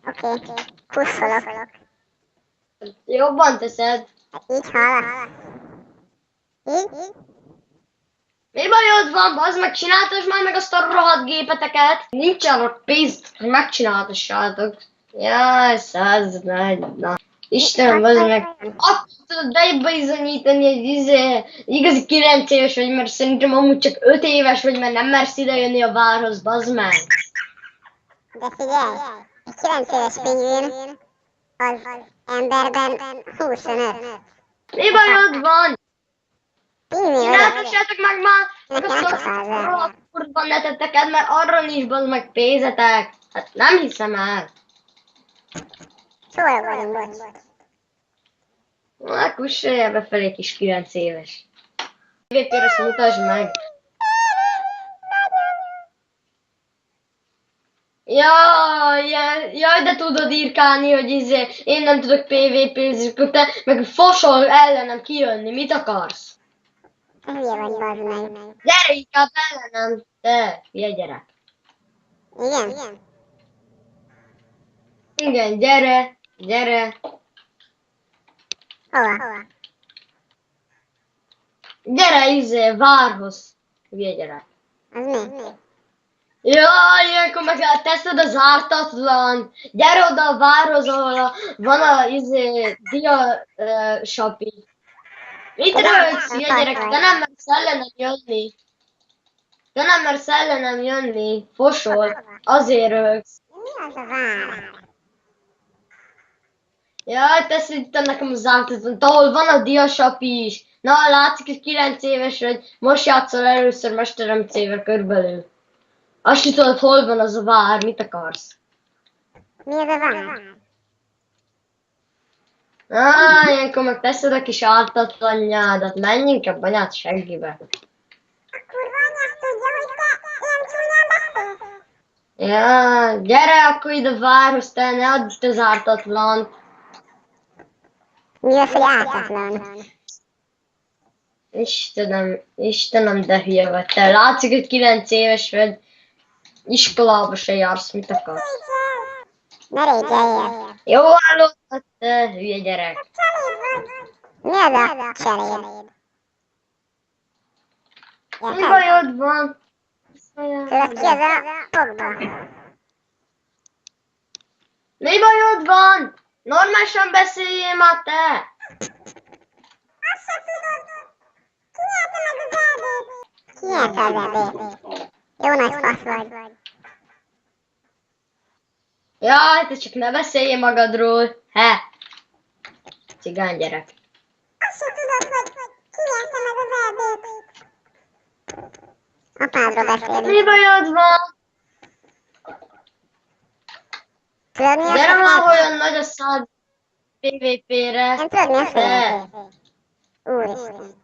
Oké. Puszolok. Jobban teszed. Így hallasz? Így? Mi bajod van, bazd meg, csináltasd már meg azt a rohadt gépeteket? Nincsen a pénzt, hogy megcsináltassátok. Jaj, 104, na. Istenem, bazd meg. Akkor tudod bebizonyítani, hogy igazi 9 éves vagy, mert szerintem amúgy csak 5 éves vagy, mert nem mersz idejönni a várhoz, bazd meg. De figyelj, egy 9 éves pingvin az emberben 25. Mi bajod van? Pingvin vagyok. Csináltassátok meg már Nekem azt nem a kell rohadt kurva neteteket, mert arra nincs bazd meg pénzetek. Hát nem hiszem el. Csórok vagyunk, bocs. Na, kussolja befelé, kis 9 éves. PvP-re ezt mutasd meg. Jaj, de tudod írkálni, hogy én nem tudok PvP-zni, te meg fosol ellenem kijönni, mit akarsz? Hülye vagy, bazd meg. Gyere inkább ellenem, te, hülye gyerek. Igen? Igen, gyere. Hova? Gyere, várhoz, hülye gyerek. Az mi? Jaj, ilyenkor meg teszed az ártatlan. Gyere oda a várhoz, ahol van a dia sapi. Mit rögsz, hülye gyerek? Te nem mersz ellenem jönni. Fosol. Azért rögsz. Mi az a vár? Jaj, tesz itt nekem az ártatlan, ahol van a dia sapi is. Na, látszik, hogy 9 éves vagy. Most játszol először Mesterem C-vel körülbelül. Azt sem tudod, hol van az a vár, mit akarsz? Mi az a vár? Ilyenkor meg teszed a kis ártatlannyádat, menj inkább anyád seggibe. Kurva anyád tudja, hogy te ilyen csúnyán beszélsz? Ja, gyere akkor ide a várhoz, te ne add itt az ártatlant. Mi az, hogy ártatlan? Istenem, de hülye vagy te. Látszik, hogy 9 éves vagy, iskolába se jársz, mit akarsz? Ne régyeljél. Jó hallott, te hülye gyerek. Mi az a cseréd? Mi bajod van? Tudod, ki az a Pogba? Mi bajod van? Normálisan beszéljél már te! Azt se tudod! Ki nyerte meg az EB-t? Jó nagy fasz vagy. Jaj, te csak ne beszéljél magadról. Cigány gyerek. Azt se tudod, hogy ki nyerte meg az EB-t? Apádról beszélünk. Mi bajod van? Tudod, mi az Gyere már a olyan nagy a szád PvP-re. Nem tudod, mi az Te. a Úristen.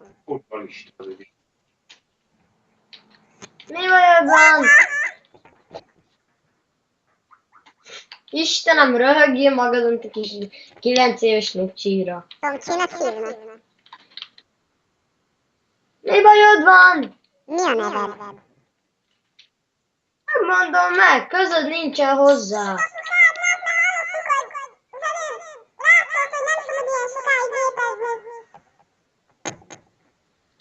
Mi bajod van? Istenem, röhögjél magadon, te kis 9 éves nupcsíra. Tomcsinak hívnak. Mi bajod van? Mi a neved? Nem mondom meg, közöd nincsen hozzá.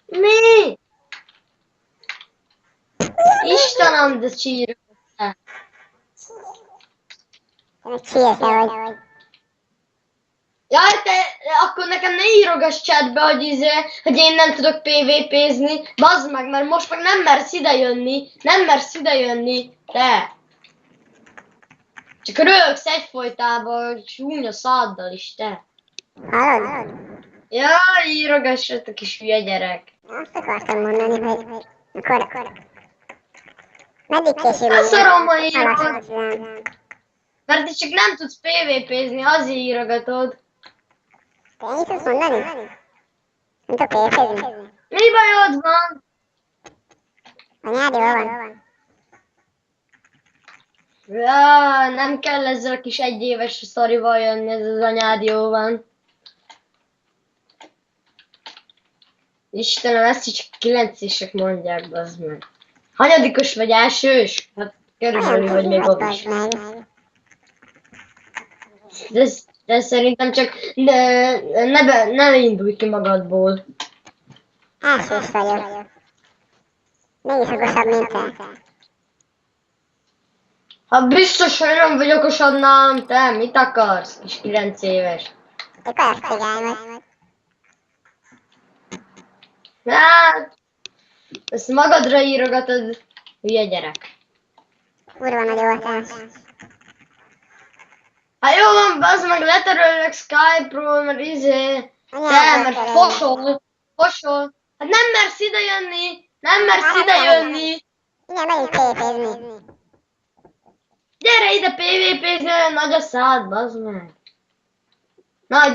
Mi? Istenem, de csíra. Te csírke vagy. Jaj, te, akkor nekem ne írogass chatbe, hogy én nem tudok PvP-zni. Bazd meg, mert most meg nem mersz idejönni. Te. Csak röhögsz egyfolytában, csúnya száddal is, te. Hallod? Jaj, írogassatok, kis hülye gyerek. Azt akartam mondani, hogy akkor... Meddig később? A szaromba írod. Haladsz. Mert te csak nem tudsz PvP-zni, azért írogatod. Te ennyit tudsz mondani? Nem tudok PvP-zni. Mi bajod van? Anyád jól van. Ja, nem kell ezzel a kis egyéves szorival jönni, ez az anyád jó van. Istenem, ezt is csak 9-esek mondják, bazd meg. Hanyadikos vagy elsős? Hát körülbelül, hogy még ott is. De szerintem csak ne indulj ki magadból. Elsős vagyok. Mégis okosabb, mint te. Ha biztos, hogy nem vagy okosabb nálam, te mit akarsz, kis 9 éves? Te kajak cigány vagy. Hát, ezt magadra írogatod, hülye gyerek. Kurva nagy oltás. Hát jó van, bazd meg, letöröllek Skype-ról, mert mert fosol. Hát nem mersz idejönni. Igen, megyünk PvP-zni. Gyere ide PvP-zni, olyan nagy a szád, bazd meg. Na,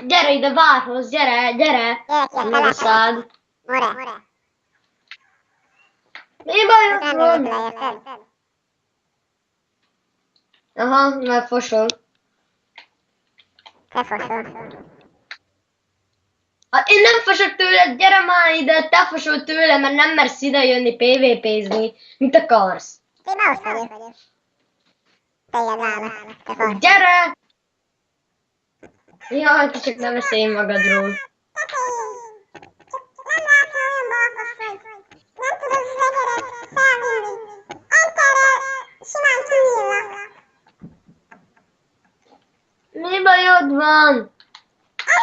gyere ide várhoz, gyere. Gyere ki a Nagy a szád. More. Mi bajod Nem van? jövök le, érted? Aha, mert fosol. Te foszol. Hát én nem fosok tőled, gyere már ide, te fosol tőle, mert nem mersz ide jönni PvP-zni. Mit akarsz? Én mouse vagyok. Téged várlak. Te fosz. Gyere! Jaj, te csak nem beszélj magadról. Nem látsz olyan balfos vagy. Nem tudod az egeret felvinni. Enterrel simán kinyílnak. Mi bajod van?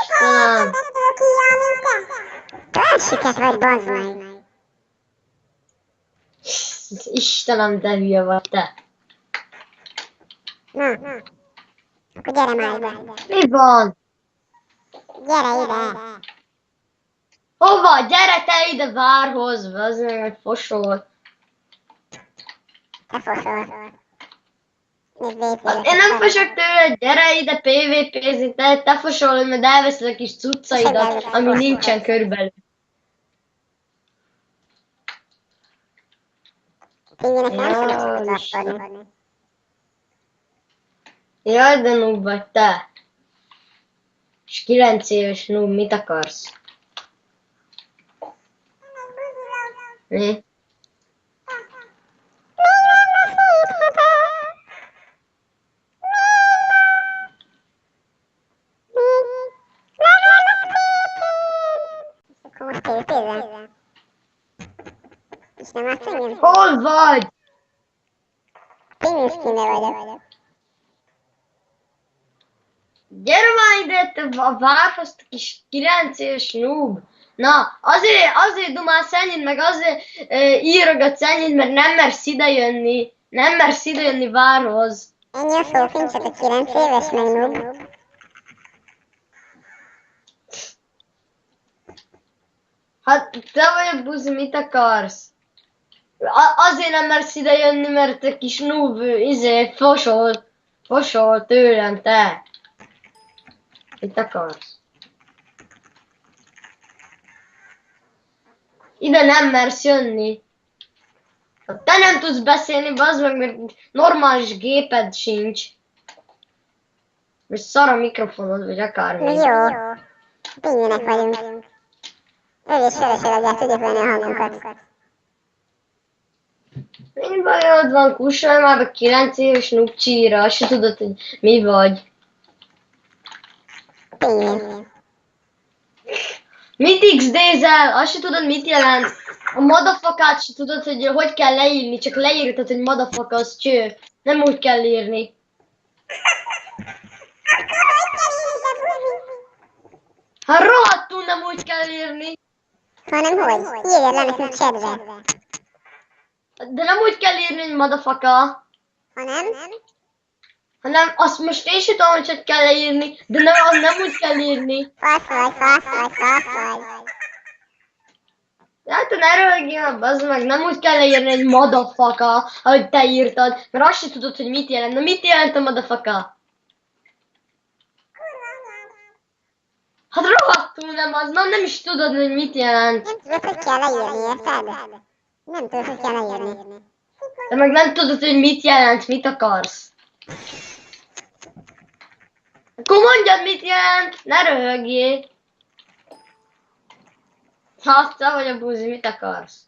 Istenem! Nem tudok ilyen, mint te. Olyan siket vagy, bazd meg. Istenem, de hülye vagy te. Na. Akkor gyere már ide. Mi van? Gyere ide. Hova? Gyere te ide várhoz, az meg fosol. Te foszol. Még Hát én nem fosok tőle, gyere ide PvP-zni, te fosol, mert elveszed a kis cuccaidat, ami nincsen körülbelül. Pingvinek nem Jaj, tudod Istenem. lapodni. Jaj, de noob vagy te. És 9 éves noob, mit akarsz? Mi? Akkor most PvP-zel? És nem látsz engem? Hol vagy? Pingvin skinne vagyok. Gyere már ide, te a várhoz, te kis 9 éves noob. Na, azért dumálsz ennyit, meg azért írogatsz ennyit, mert nem mersz idejönni. Nem mersz idejönni várhoz. Ennyi a szó, fincs csak a 9 éves, meg noob. Hát te vagy a buzi, mit akarsz? Azért nem mersz idejönni, mert te kis noob, fosol tőlem, te. Mit akarsz? Ide nem mersz jönni. Ha te nem tudsz beszélni, bazd meg, mert normális géped sincs. Vagy szar a mikrofonod, vagy akármi. Jó. Pingvinek vagyunk. Ő is fölösleggel tudjuk venni a hangunkat. Mi bajod van, kussolj már a 9 éves noob csíra, azt se tudod, hogy mi vagy. Pingvin. Mit XD-zel? Azt se tudod, mit jelent. A madafakát se tudod, hogy kell leírni, csak leírtad, hogy madafaka az cső. Nem úgy kell írni. Hát rohadtul nem úgy kell írni. Hanem hogy? Írjad le nekünk chatbe. De nem úgy kell írni, hogy madafaka. Hanem? Hanem azt most én sem tudom, hogy kell leírni, de az nem úgy kell írni. Fasz vagy. Hát ne röhögjél, bazd meg, nem úgy kell leírni, hogy madafaka, ahogy te írtad, mert azt se tudod, hogy mit jelent. Na mit jelent a madafaka? Hát rohadtul nem az, nem is tudod, hogy mit jelent. Nem tudod, hogy kell leírni, érted? Nem tudod, hogy kell leírni. De meg nem tudod, hogy mit jelent, mit akarsz. Akkor mondjad, mit jelent, ne röhögjél. Ha te vagy a buzi, mit akarsz?